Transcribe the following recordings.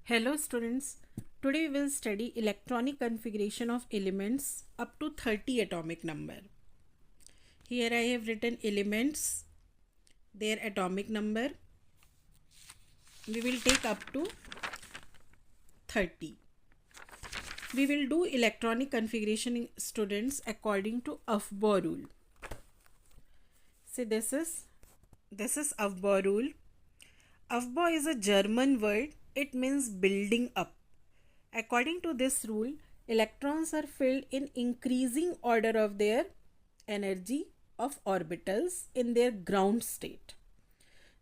Hello students, today we will study electronic configuration of elements up to 30 atomic number. Here I have written elements, their atomic number. We will take up to 30. We will do electronic configuration students according to Aufbau rule. See this is Aufbau rule. Aufbau is a German word. It means building up. According to this rule, electrons are filled in increasing order of their energy of orbitals in their ground state.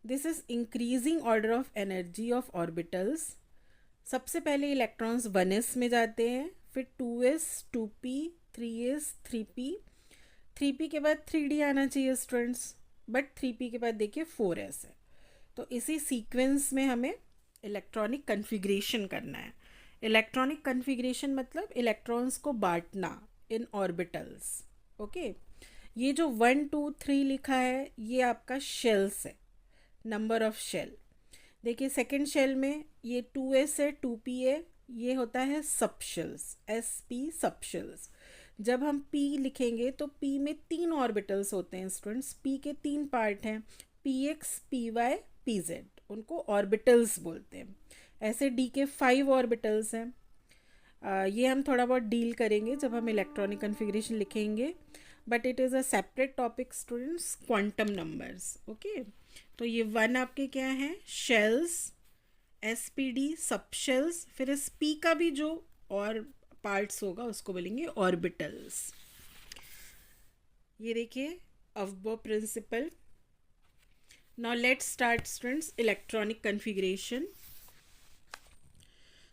This is increasing order of energy of orbitals. सबसे पहले electrons 1s में जाते हैं, फिर 2s, 2p, 3s, 3p, 3p के बाद 3d आना चाहिए स्टूडेंट्स, बट 3p के बाद देखिए 4s है. तो इसी सीक्वेंस में हमें इलेक्ट्रॉनिक कन्फिग्रेशन करना है. इलेक्ट्रॉनिक कन्फिग्रेशन मतलब इलेक्ट्रॉन्स को बांटना इन ऑर्बिटल्स. ओके, ये जो 1 2 3 लिखा है ये आपका शेल्स है, नंबर ऑफ शेल. देखिए सेकेंड शेल में ये 2s है, 2p है, ये होता है सबशेल्स, sp सबशेल्स. जब हम p लिखेंगे तो p में 3 ऑर्बिटल्स होते हैं स्टूडेंट्स. p के 3 पार्ट हैं, px, py, pz. उनको ऑर्बिटल्स बोलते हैं. ऐसे d के 5 ऑर्बिटल्स हैं. ये हम थोड़ा बहुत डील करेंगे जब हम इलेक्ट्रॉनिक कन्फिग्रेशन लिखेंगे, but it is a separate topic students, quantum numbers. Okay, तो ये 1 आपके क्या हैं, शेल्स, SPD सबशेल्स. फिर इस p का भी जो और पार्ट्स होगा उसको बोलेंगे ऑर्बिटल्स. ये देखिए अफबो principal. Now let's start students electronic configuration.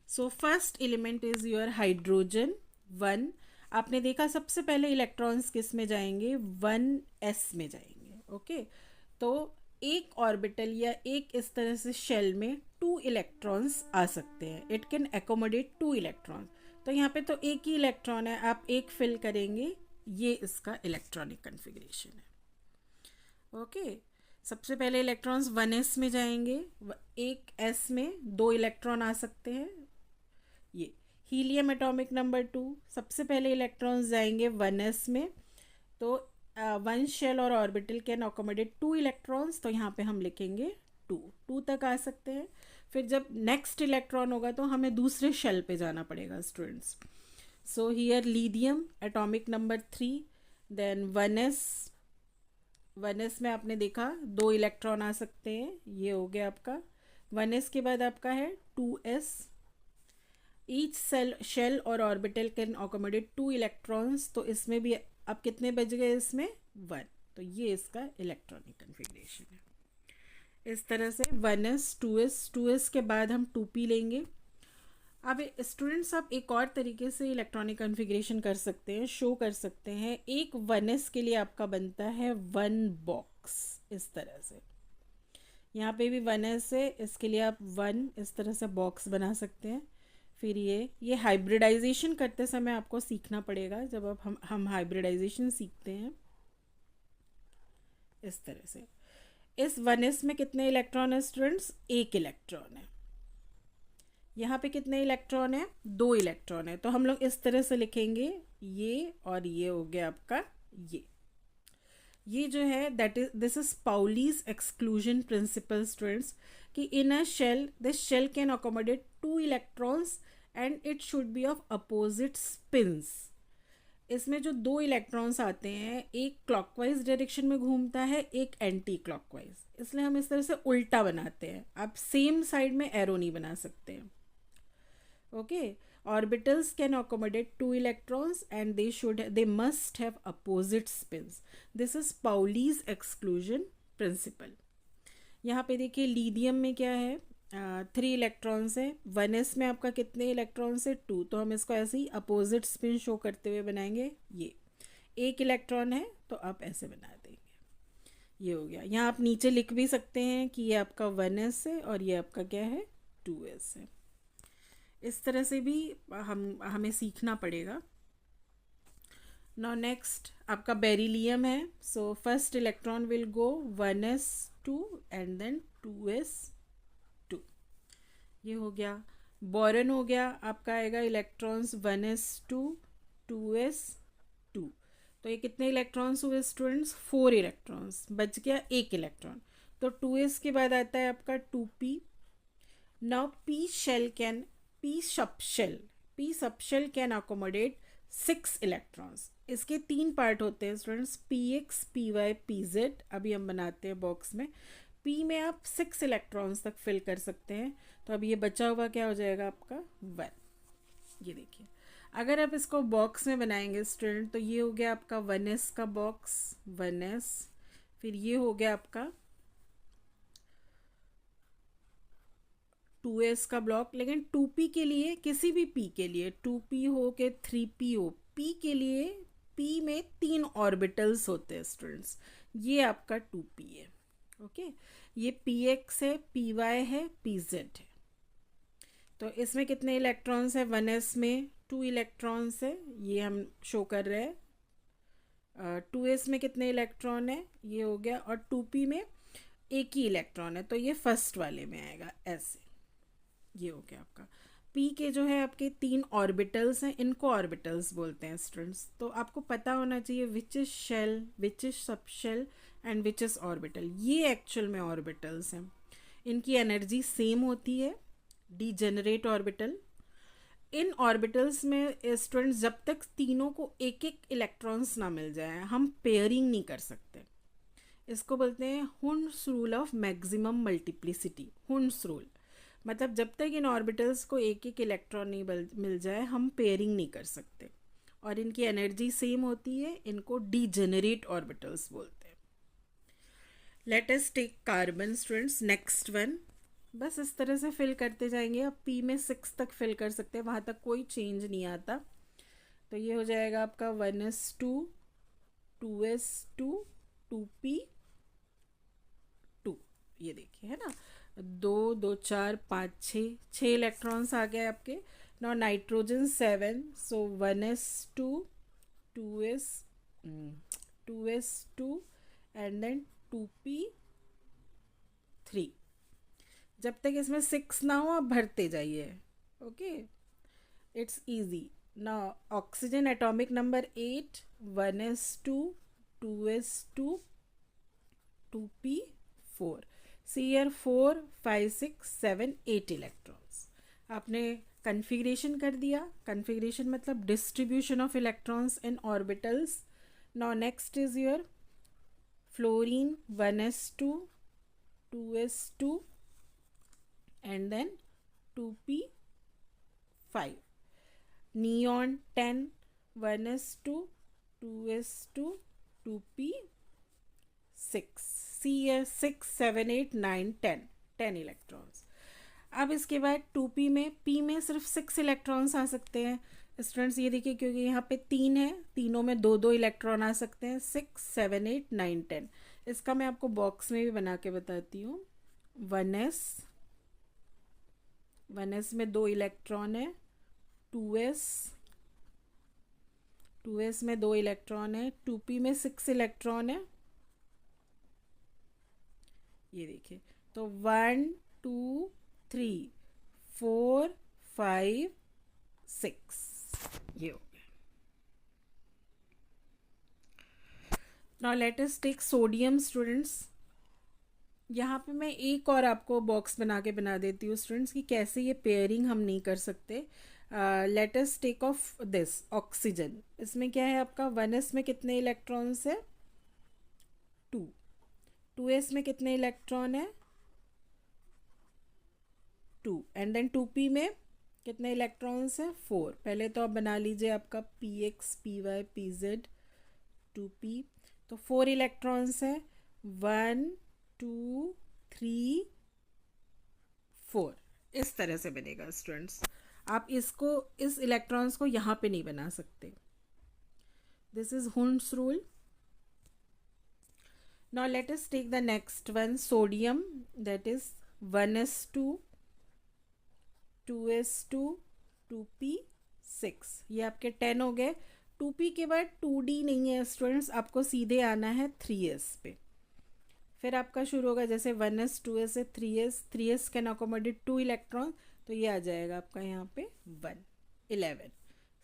So first element is your hydrogen 1. आपने देखा सबसे पहले इलेक्ट्रॉन्स किस में जाएंगे, 1s में जाएंगे. ओके, तो एक ऑर्बिटल या एक इस तरह से शेल में 2 इलेक्ट्रॉन्स आ सकते हैं. It can accommodate 2 electrons. तो यहाँ पे तो एक ही इलेक्ट्रॉन है, आप एक फिल करेंगे. ये इसका इलेक्ट्रॉनिक कन्फिग्रेशन है. ओके, सबसे पहले इलेक्ट्रॉन्स 1s में जाएंगे, एक s में 2 इलेक्ट्रॉन आ सकते हैं. ये हीलियम एटॉमिक नंबर 2, सबसे पहले इलेक्ट्रॉन्स जाएंगे 1s में, तो 1 शेल और ऑर्बिटल कैन अकोमोडेट 2 इलेक्ट्रॉन्स. तो यहाँ पे हम लिखेंगे 2 तक आ सकते हैं. फिर जब नेक्स्ट इलेक्ट्रॉन होगा तो हमें दूसरे शेल पे जाना पड़ेगा students. So here lithium atomic number 3, then 1s में आपने देखा 2 इलेक्ट्रॉन आ सकते हैं. ये हो गया आपका 1s. के बाद आपका है 2s. ईच शेल और ऑर्बिटल कैन अकोमोडेट 2 इलेक्ट्रॉन्स. तो इसमें भी अब कितने बज गए, इसमें 1. तो ये इसका इलेक्ट्रॉनिक कन्फिग्रेशन है. इस तरह से 1s, 2s के बाद हम 2p लेंगे. अब स्टूडेंट्स आप एक और तरीके से इलेक्ट्रॉनिक कन्फिग्रेशन कर सकते हैं, शो कर सकते हैं. एक 1s के लिए आपका बनता है 1 बॉक्स इस तरह से. यहाँ पे भी 1s है, इसके लिए आप 1 इस तरह से बॉक्स बना सकते हैं. फिर ये हाइब्रिडाइजेशन करते समय आपको सीखना पड़ेगा. जब आप हम हाइब्रिडाइजेशन सीखते हैं इस तरह से. इस 1s में कितने इलेक्ट्रॉन है स्टूडेंट्स, एक इलेक्ट्रॉन है. यहाँ पे कितने इलेक्ट्रॉन है, 2 इलेक्ट्रॉन है. तो हम लोग इस तरह से लिखेंगे, ये और ये हो गया आपका ये जो है that is this is Pauli's exclusion principle students, कि in a shell this shell can accommodate 2 electrons and it should be of opposite spins. इसमें जो 2 इलेक्ट्रॉन्स आते हैं, एक क्लॉकवाइज डायरेक्शन में घूमता है, एक एंटी क्लॉकवाइज. इसलिए हम इस तरह से उल्टा बनाते हैं. आप सेम साइड में एरो नहीं बना सकते हैं. Okay, orbitals can accommodate 2 electrons and they must have opposite spins. This is Pauli's exclusion principle. यहाँ पे देखिए लीडियम में क्या है, 3 इलेक्ट्रॉन्स है. 1s में आपका कितने इलेक्ट्रॉन्स है, 2. तो हम इसको ऐसे ही अपोजिट स्पिन शो करते हुए बनाएंगे. ये एक इलेक्ट्रॉन है तो आप ऐसे बना देंगे. ये हो गया. यहाँ आप नीचे लिख भी सकते हैं कि ये आपका 1s है और ये आपका क्या है, 2s है. इस तरह से भी हमें सीखना पड़ेगा. नाउ नेक्स्ट आपका बेरिलियम है. So first electron will go 1s2 and then 2s2. ये हो गया. बोरन हो गया आपका, आएगा इलेक्ट्रॉन्स 1s2 2s2। तो ये कितने इलेक्ट्रॉन्स हुए स्टूडेंट्स? 4 इलेक्ट्रॉन्स, बच गया एक इलेक्ट्रॉन। तो 2s के बाद आता है आपका 2p। Now p subshell can accommodate 6 electrons. इसके 3 पार्ट होते हैं स्टूडेंट्स, px py pz। अभी हम बनाते हैं बॉक्स में। p में आप 6 इलेक्ट्रॉन्स तक फिल कर सकते हैं। तो अब ये बचा हुआ क्या हो जाएगा आपका 1। ये देखिए, अगर आप इसको बॉक्स में बनाएंगे स्टूडेंट, तो ये हो गया आपका 1s का बॉक्स, 1s। फिर ये हो गया आपका 2s का ब्लॉक। लेकिन 2p के लिए, किसी भी p के लिए, 2p हो के 3p हो, p के लिए p में 3 ऑर्बिटल्स होते हैं स्टूडेंट्स। ये आपका 2p है। ओके, ये px है, py है, pz है। तो इसमें कितने इलेक्ट्रॉन्स है? 1s में 2 इलेक्ट्रॉन्स है, ये हम शो कर रहे हैं। 2s में कितने इलेक्ट्रॉन है? ये हो गया। और 2p में एक ही इलेक्ट्रॉन है, तो ये फर्स्ट वाले में आएगा ऐसे। ये हो गया आपका। p के जो है आपके 3 ऑर्बिटल्स हैं, इनको ऑर्बिटल्स बोलते हैं स्टूडेंट्स। तो आपको पता होना चाहिए which is shell, which is sub shell and which is orbital. ये एक्चुअल में ऑर्बिटल्स हैं। इनकी एनर्जी सेम होती है, डीजेनरेट ऑर्बिटल। इन ऑर्बिटल्स में स्टूडेंट्स जब तक तीनों को एक एक इलेक्ट्रॉन्स ना मिल जाए, हम पेयरिंग नहीं कर सकते। इसको बोलते हैं Hund's rule of maximum multiplicity. Hund's rule मतलब जब तक इन ऑर्बिटल्स को एक एक इलेक्ट्रॉन नहीं मिल जाए, हम पेयरिंग नहीं कर सकते। और इनकी एनर्जी सेम होती है, इनको डीजेनरेट ऑर्बिटल्स बोलते हैं। Let us take carbon students, next one. बस इस तरह से फिल करते जाएंगे। अब p में 6 तक फिल कर सकते हैं, वहाँ तक कोई चेंज नहीं आता। तो ये हो जाएगा आपका 1s2 2s2 2p 2। ये देखिए, है ना, 2 2 4 5 6 इलेक्ट्रॉन्स आ गए आपके। Now nitrogen 7, so 1s2 2s 2s2 and then 2p3। जब तक इसमें 6 ना हो आप भरते जाइए। Okay, it's easy. Now oxygen atomic number 8, 1s2 2s2 2p4। See here 4 5 6 7 8 electrons. आपने कन्फिग्रेशन कर दिया। कन्फिग्रेशन मतलब distribution of electrons in orbitals. Now next is your fluorine 1s2 2s2 and then 2p5। neon 10 1s2 2s2 2p6। cs 6 7 8 9 10 10 electrons. अब इसके बाद 2p में p में सिर्फ 6 इलेक्ट्रॉन्स आ सकते हैं स्टूडेंट्स। ये देखिए, क्योंकि यहाँ पे 3 है, तीनों में 2 2 इलेक्ट्रॉन आ सकते हैं। 6 7 8 9 10। इसका मैं आपको बॉक्स में भी बना के बताती हूँ। 1s में 2 इलेक्ट्रॉन है। 2s में 2 इलेक्ट्रॉन है। 2p में 6 इलेक्ट्रॉन है। ये देखिए, तो 1 2 3 4 5 6 ये हो गया। Now let us take sodium students. यहाँ पे मैं एक और आपको बॉक्स बना के बना देती हूँ स्टूडेंट्स कि कैसे ये पेयरिंग हम नहीं कर सकते। Let us take of this oxygen. इसमें क्या है आपका 1s में कितने इलेक्ट्रॉन्स है? 2। 2s में कितने इलेक्ट्रॉन है? 2। एंड देन 2p में कितने इलेक्ट्रॉन्स है? 4। पहले तो आप बना लीजिए आपका px py pz 2p। तो 4 इलेक्ट्रॉन्स है। 1 2 3 4 इस तरह से बनेगा स्टूडेंट्स। आप इसको, इस इलेक्ट्रॉन्स को यहाँ पे नहीं बना सकते। This is Hund's rule. Now let us take the next one, sodium, that is 1s2 2s2 2p6। ये आपके 10 हो गए। 2p के बाद 2d नहीं है स्टूडेंट्स, आपको सीधे आना है 3s पे। फिर आपका शुरू होगा जैसे 1s 2s से 3s। 3s can accommodate 2 electron. तो ये आ जाएगा आपका यहाँ पे 1, 11,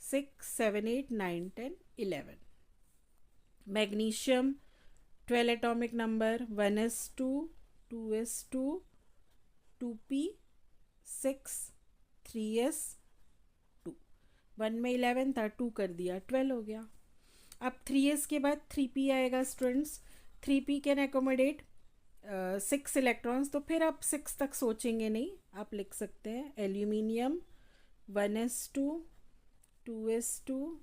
6, 7, 8, 9, 10, 11. Magnesium 12 atomic number, 1s2, 2s2, 2p6, 3s2. 1 में 11 था, 2 कर दिया 12 हो गया. अब 3s के बाद 3p आएगा students. 3p can accommodate 6 electrons, तो फिर आप 6 तक सोचेंगे नहीं, आप लिख सकते हैं aluminium 1s2, 2s2,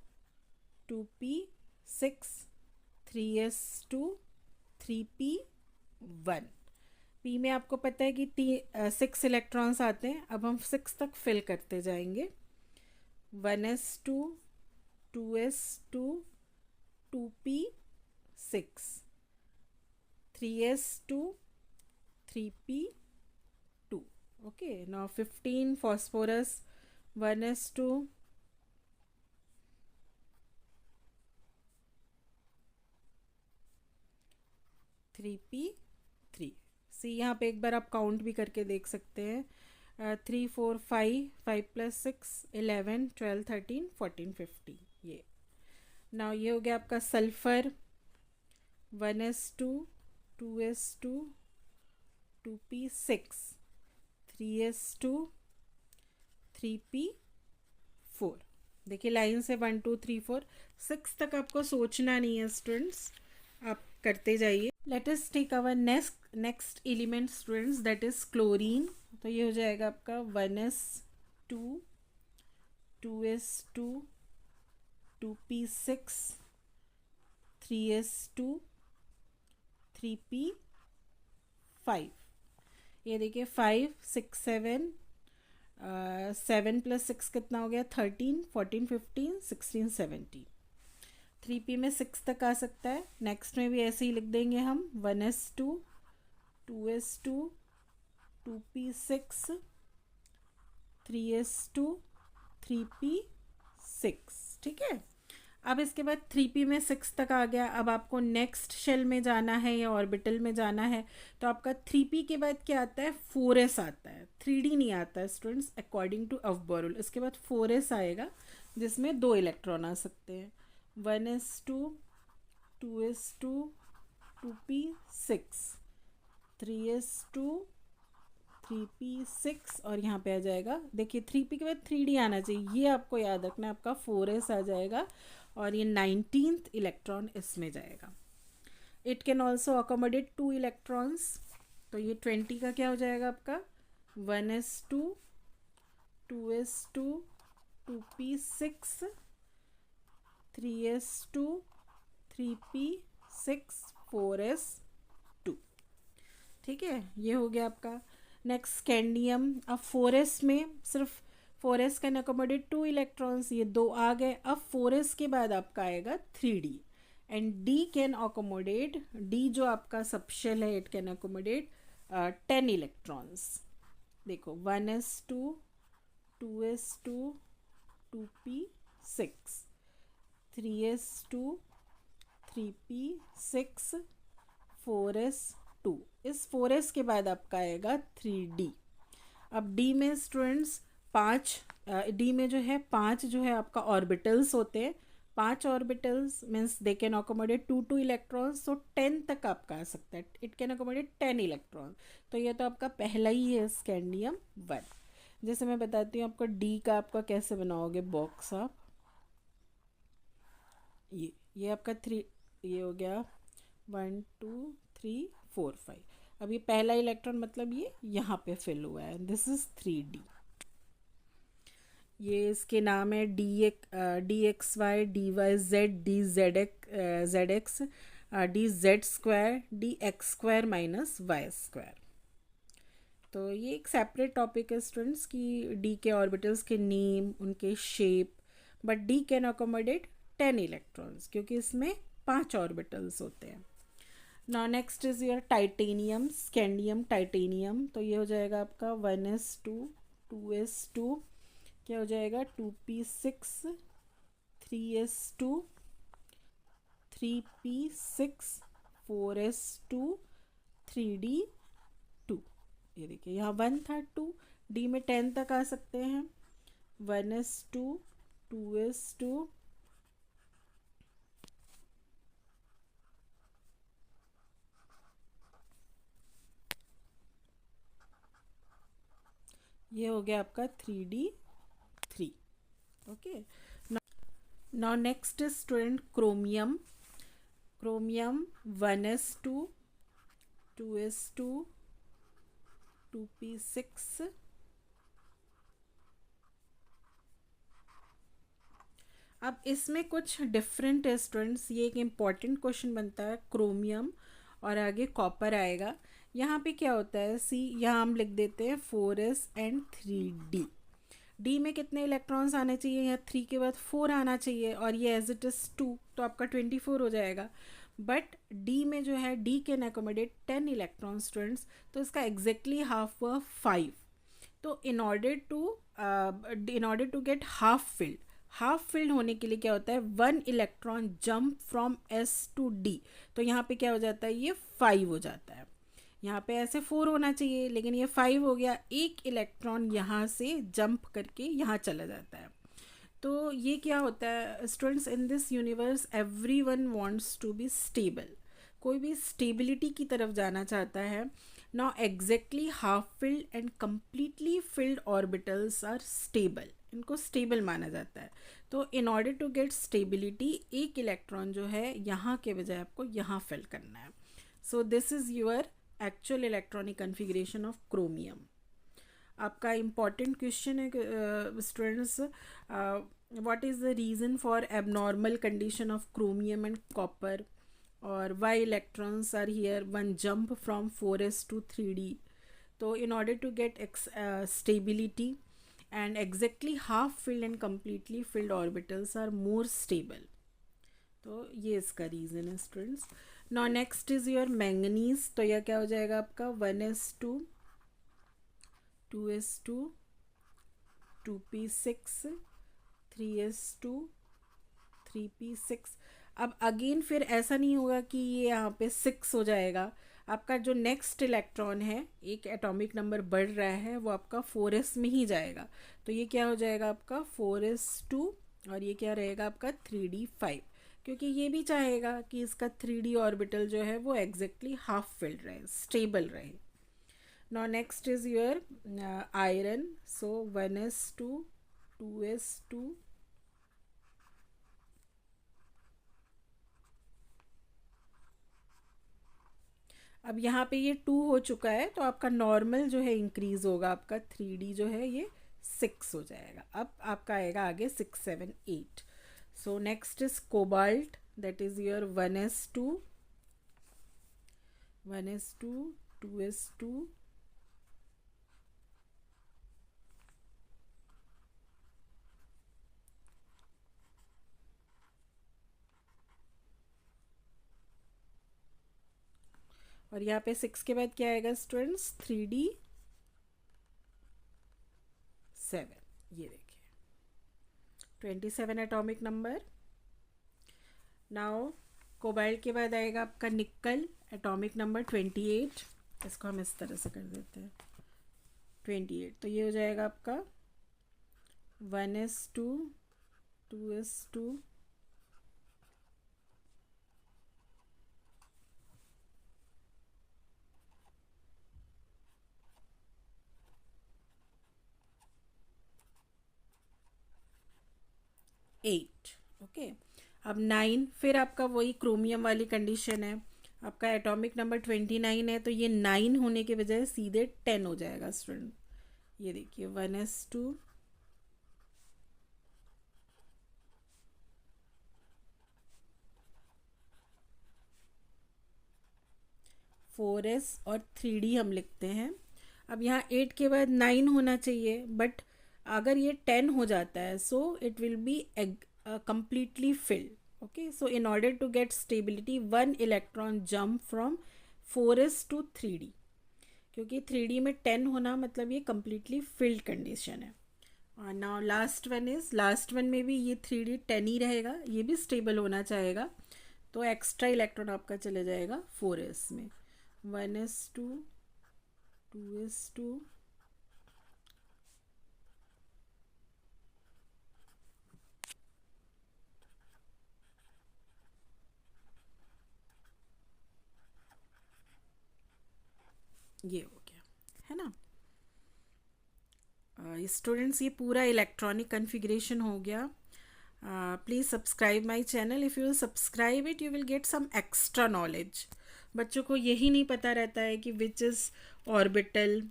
2p6, 3s2, 3p1. p में आपको पता है कि 6 इलेक्ट्रॉन्स आते हैं. अब हम 6 तक फिल करते जाएंगे. 1s2, 2s2, 2p6, 3s2, 3p2. Okay, now 15 phosphorus 1s2, 3p3. सी यहाँ पे एक बार आप काउंट भी करके देख सकते हैं. 3, 4, 5, 5 + 6, 11, 12, 13, 14, 15. ये नाउ ये हो गया आपका sulphur 1s2, 2s2, 2p6, 3s2, 3p4. देखिए लाइन से 1, 2, 3, 4, 6 तक आपको सोचना नहीं है स्टूडेंट्स, आप करते जाइए. Let us take our next element students, that is chlorine. तो ये हो जाएगा आपका 1s2, 2s2, 2p6, 3s2, 3p5. ये देखिए 5, 6, 7, 7 + 6 कितना हो गया 13, 14, 15, 16, 17. 3p में 6 तक आ सकता है. नेक्स्ट में भी ऐसे ही लिख देंगे हम 1s2, 2s2, 2p6, 3s2, 3p6. ठीक है. अब इसके बाद 3p में 6 तक आ गया. अब आपको नेक्स्ट शेल में जाना है या ऑर्बिटल में जाना है, तो आपका 3p के बाद क्या आता है 4s आता है. 3d नहीं आता है स्टूडेंट्स अकॉर्डिंग टू अफबॉरुल. इसके बाद 4s आएगा जिसमें 2 इलेक्ट्रॉन आ सकते हैं. 1s2, 2s2, 2p6, 3s2, 3p6 और यहाँ पे आ जाएगा. देखिए 3p के बाद 3d आना चाहिए, ये आपको याद रखना है. आपका 4s आ जाएगा और ये 19th इलेक्ट्रॉन इसमें जाएगा. It can also accommodate 2 electrons. तो ये 20 का क्या हो जाएगा आपका 1s2, 2s2, 2p6, 3s2, 3p6, 4s2. ठीक है, ये हो गया आपका. Next scandium. अब 4s में सिर्फ 4s कैन अकोमोडेट 2 इलेक्ट्रॉन्स, ये 2 आ गए. अब 4s के बाद आपका आएगा 3d and d can accommodate, d जो आपका सबशेल है, इट कैन अकोमोडेट 10 इलेक्ट्रॉन्स. देखो 1s2, 2s2, 2p6, 3s2, 3p6, 4s2. इस 4s के बाद आपका आएगा 3d. अब d में स्टूडेंट्स 5, d में जो है 5 जो है आपका ऑर्बिटल्स होते हैं. 5 orbitals means they can accommodate 2 electrons. तो 10 तक आपका आ सकता है, इट कैन अकोमोडेट 10 इलेक्ट्रॉन. तो ये तो आपका पहला ही है स्कैंडियम 1. जैसे मैं बताती हूँ आपको d का आपका कैसे बनाओगे बॉक्स. आप ये आपका 3, ये हो गया 1, 2, 3, 4, 5. अब ये पहला इलेक्ट्रॉन मतलब ये यहाँ पे फिल हुआ है. This is 3d. ये इसके नाम है D X Y, D Y Z, D Z X, D Z square, D X square minus Y square. तो ये एक सेपरेट टॉपिक है स्टूडेंट्स कि डी के ऑर्बिटल्स के नेम, उनके शेप. But D can accommodate 10 electrons क्योंकि इसमें 5 ऑर्बिटल्स होते हैं. Now next is your titanium, scandium titanium. तो ये हो जाएगा आपका 1s2, 2s2, क्या हो जाएगा 2p6, 3s2, 3p6, 4s2, 3d2. ये देखिए यहाँ 1 था, 2 डी में 10 तक आ सकते हैं, 1s2, 2s2, ये हो गया आपका 3d3. Okay, now next is student chromium. Chromium 1s2, 2s2, 2p6. अब इसमें कुछ डिफरेंट है स्टूडेंट्स, ये एक इम्पॉर्टेंट क्वेश्चन बनता है. क्रोमियम और आगे कॉपर आएगा. यहाँ पे क्या होता है, सी यहाँ हम लिख देते हैं 4s एंड 3d. डी में कितने इलेक्ट्रॉन्स आने चाहिए, यहाँ 3 के बाद 4 आना चाहिए, और ये एज इट इज़ 2, तो आपका 24 हो जाएगा. बट डी में जो है, D can accommodate 10 electron students, तो इसका एग्जैक्टली हाफ हुआ 5. तो in order to get half filled होने के लिए क्या होता है, 1 electron jump from S to D. तो यहाँ पे क्या हो जाता है, ये 5 हो जाता है. यहाँ पे ऐसे 4 होना चाहिए, लेकिन ये 5 हो गया. एक इलेक्ट्रॉन यहाँ से जंप करके यहाँ चला जाता है. तो ये क्या होता है students, in this universe everyone wants to be stable. कोई भी स्टेबिलिटी की तरफ जाना चाहता है. Now exactly half filled and completely filled orbitals are stable, इनको स्टेबल माना जाता है. तो in order to get stability, एक इलेक्ट्रॉन जो है यहाँ के बजाय आपको यहाँ फिल करना है. So this is your actual electronic configuration of chromium. आपका इम्पॉर्टेंट क्वेश्चन है students, what is the reason for abnormal condition of chromium and copper, और why electrons are here one jump from 4s to 3d. तो in order to get stability and exactly half filled and completely filled orbitals are more stable. तो ये इसका reason है students. Now next is your manganese. तो यह क्या हो जाएगा आपका 1s2, 2s2, 2p6, 3s2, 3p6. अब अगेन फिर ऐसा नहीं होगा कि ये यहाँ पे 6 हो जाएगा. आपका जो नेक्स्ट इलेक्ट्रॉन है, एक एटॉमिक नंबर बढ़ रहा है, वो आपका 4s में ही जाएगा. तो ये क्या हो जाएगा आपका 4s2, और ये क्या रहेगा आपका 3d5, क्योंकि ये भी चाहेगा कि इसका 3d ऑर्बिटल जो है वो एग्जैक्टली हाफ फिल्ड रहे, स्टेबल रहे. Now next is your iron. So 1s2, 2s2, अब यहाँ पे ये 2 हो चुका है, तो आपका नॉर्मल जो है इंक्रीज होगा, आपका 3d जो है ये 6 हो जाएगा. अब आपका आएगा आगे 6, 7, 8. So next is cobalt, that is your 1s2, 1s2, 2s2, और यहाँ पे 6 के बाद क्या आएगा स्टूडेंट्स, 3d7. ये देखिए 27 एटॉमिक नंबर. नाउ कोबाल्ट के बाद आएगा आपका निकल, एटॉमिक नंबर 28. इसको हम इस तरह से कर देते हैं 28. तो ये हो जाएगा आपका 1s2, 2s2, 8. ओके, अब 9. फिर आपका वही क्रोमियम वाली कंडीशन है. आपका एटॉमिक नंबर 29 है, तो ये 9 होने के बजाय सीधे 10 हो जाएगा स्टूडेंट. ये देखिए 1s2, 4s और 3d हम लिखते हैं. अब यहाँ 8 के बाद 9 होना चाहिए, बट अगर ये 10 हो जाता है, so it will be completely filled. Okay, so in order to get stability, 1 electron jump from 4s to 3d, क्योंकि 3d में 10 होना मतलब ये completely filled condition है. और now लास्ट वन में भी ये 3d 10 ही रहेगा, ये भी स्टेबल होना चाहेगा. तो एक्स्ट्रा इलेक्ट्रॉन आपका चले जाएगा 4s में. 1s2, 2s2, ये हो गया, है ना। स्टूडेंट्स, ये पूरा इलेक्ट्रॉनिक कॉन्फ़िगरेशन हो गया. Please subscribe my channel. If you will subscribe it you will get some extra knowledge. बच्चों को यही नहीं पता रहता है कि which is orbital,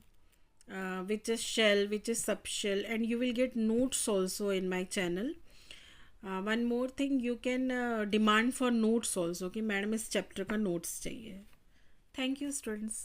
which is shell, which is subshell, and you will get notes also in my channel. One more thing, you can demand for notes also कि madam इस चैप्टर का नोट्स चाहिए. Thank you students.